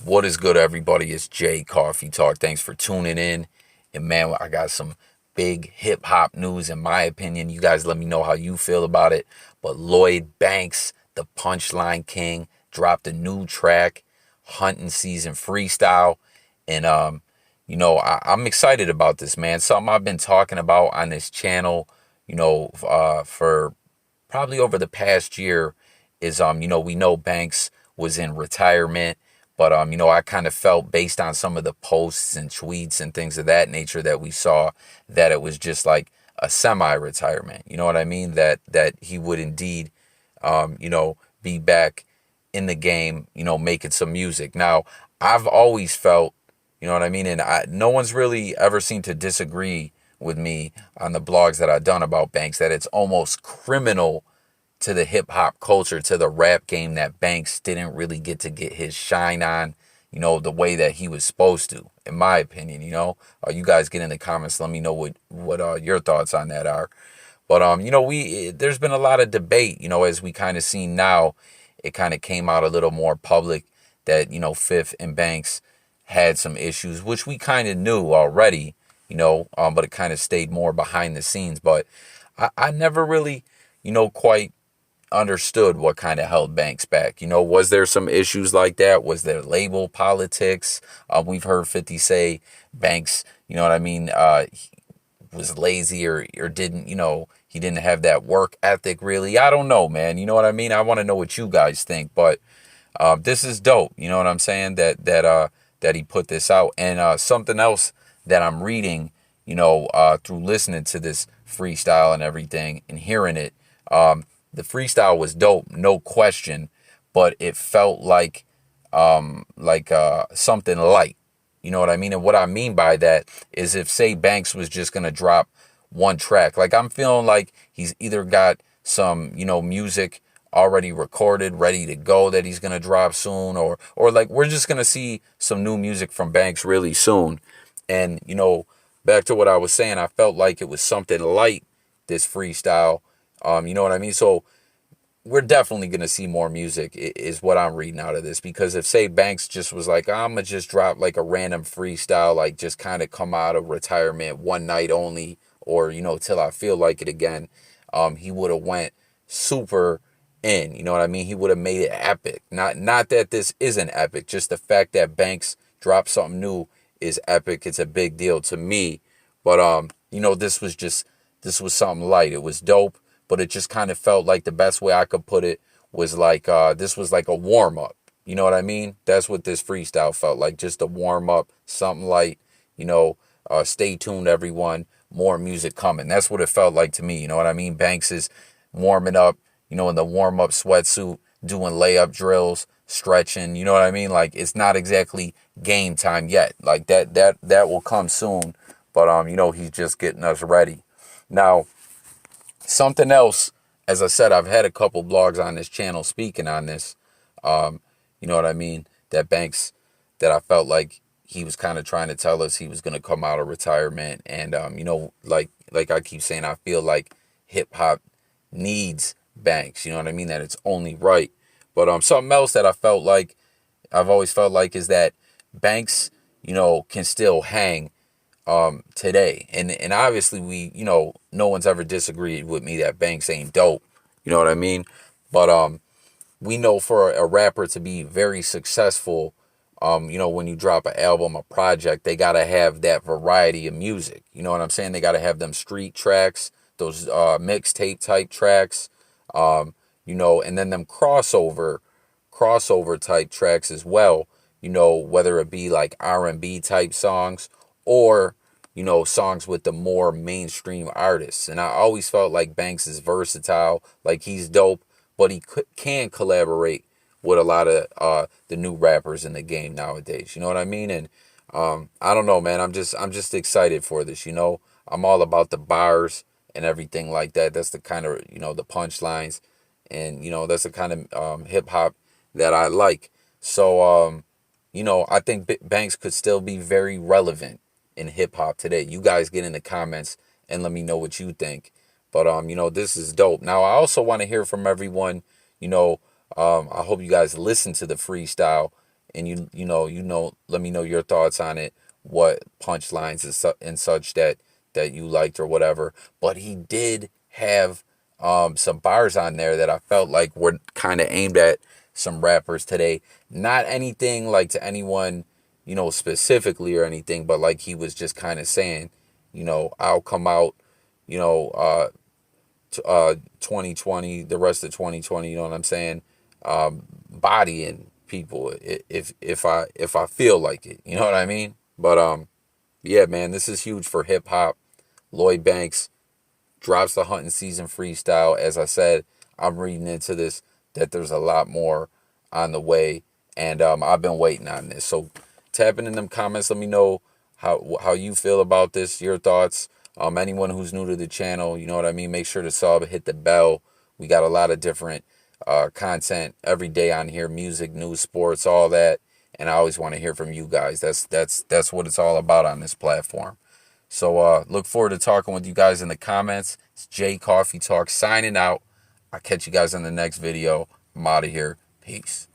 What is good, everybody? It's Jay Coffee Talk. Thanks for tuning in. And man, I got some big hip hop news in my opinion. You guys let me know how you feel about it. But Lloyd Banks, the Punchline King, dropped a new track, Hunting Season Freestyle. And I'm excited about this, man. Something I've been talking about on this channel, for probably over the past year is we know Banks was in retirement, but I kind of felt based on some of the posts and tweets and things of that nature that we saw that it was just like a semi-retirement. You know what I mean? That he would indeed be back in the game, making some music. Now, I've always felt, you know what I mean, and no one's really ever seemed to disagree with me on the blogs that I've done about Banks, that it's almost criminal to the hip hop culture, to the rap game, that Banks didn't really get his shine on, the way that he was supposed to, in my opinion. You guys get in the comments, let me know what your thoughts on that are. But there's been a lot of debate, as we kind of see now. It kind of came out a little more public that Fifth and Banks had some issues, which we kind of knew already, but it kind of stayed more behind the scenes. But I never really, quite understood what kind of held Banks back. Was there some issues like that? Was there label politics? We've heard 50 say Banks, was lazy or didn't, he didn't have that work ethic really. I don't know, man. You know what I mean? I want to know what you guys think, but this is dope. You know what I'm saying? That he put this out. And something else that I'm reading, through listening to this freestyle and everything and hearing it, the freestyle was dope, no question, but it felt like something light. You know what I mean? And what I mean by that is, if, say, Banks was just going to drop one track, like I'm feeling like he's either got some, music already recorded, ready to go that he's going to drop soon, or like we're just going to see some new music from Banks really soon. And, back to what I was saying, I felt like it was something light, this freestyle. You know what I mean? So we're definitely going to see more music is what I'm reading out of this. Because if, say, Banks just was like, I'm going to just drop like a random freestyle, like just kind of come out of retirement one night only, or, till I feel like it again, he would have went super in, you know what I mean? He would have made it epic. Not that this isn't epic, just the fact that Banks dropped something new is epic. It's a big deal to me. But, this was something light. It was dope. But it just kind of felt like, the best way I could put it was like, this was like a warm up. You know what I mean? That's what this freestyle felt like. Just a warm up, something light, stay tuned, everyone. More music coming. That's what it felt like to me. You know what I mean? Banks is warming up, in the warm up sweatsuit, doing layup drills, stretching. You know what I mean? Like, it's not exactly game time yet. Like that will come soon. But, he's just getting us ready. Now, something else, as I said, I've had a couple blogs on this channel speaking on this. You know what I mean? That Banks, that I felt like he was kind of trying to tell us he was going to come out of retirement. And, like I keep saying, I feel like hip hop needs Banks. You know what I mean? That it's only right. But something else that I've always felt like is that Banks, can still hang today. And obviously no one's ever disagreed with me that Banks ain't dope. You know what I mean? But we know for a rapper to be very successful, when you drop an album, a project, they gotta have that variety of music. You know what I'm saying? They gotta have them street tracks, those mixtape type tracks, and then them crossover type tracks as well. Whether it be like R&B type songs, or songs with the more mainstream artists. And I always felt like Banks is versatile, like he's dope, but he can collaborate with a lot of the new rappers in the game nowadays. You know what I mean? And I don't know, man. I'm just excited for this. I'm all about the bars and everything like that. That's the kind of the punchlines, and that's the kind of hip hop that I like. So I think Banks could still be very relevant in hip hop today. You guys get in the comments and let me know what you think. But this is dope. Now I also want to hear from everyone. I hope you guys listen to the freestyle and let me know your thoughts on it, what punchlines and such that you liked or whatever. But he did have some bars on there that I felt like were kind of aimed at some rappers today. Not anything like to anyone, specifically or anything, but like he was just kind of saying, I'll come out, you know, uh, 2020, the rest of 2020, you know what I'm saying? Bodying people if I feel like it, you know what I mean? But yeah, man, this is huge for hip hop. Lloyd Banks drops the hunting season freestyle. As I said, I'm reading into this that there's a lot more on the way, and I've been waiting on this. So tapping in them comments, let me know how you feel about this, your thoughts. Anyone who's new to the channel, you know what I mean. Make sure to sub, hit the bell. We got a lot of different content every day on here: music, news, sports, all that. And I always want to hear from you guys. That's what it's all about on this platform. So look forward to talking with you guys in the comments. It's Jay Coffee Talk signing out. I'll catch you guys in the next video. I'm out of here. Peace.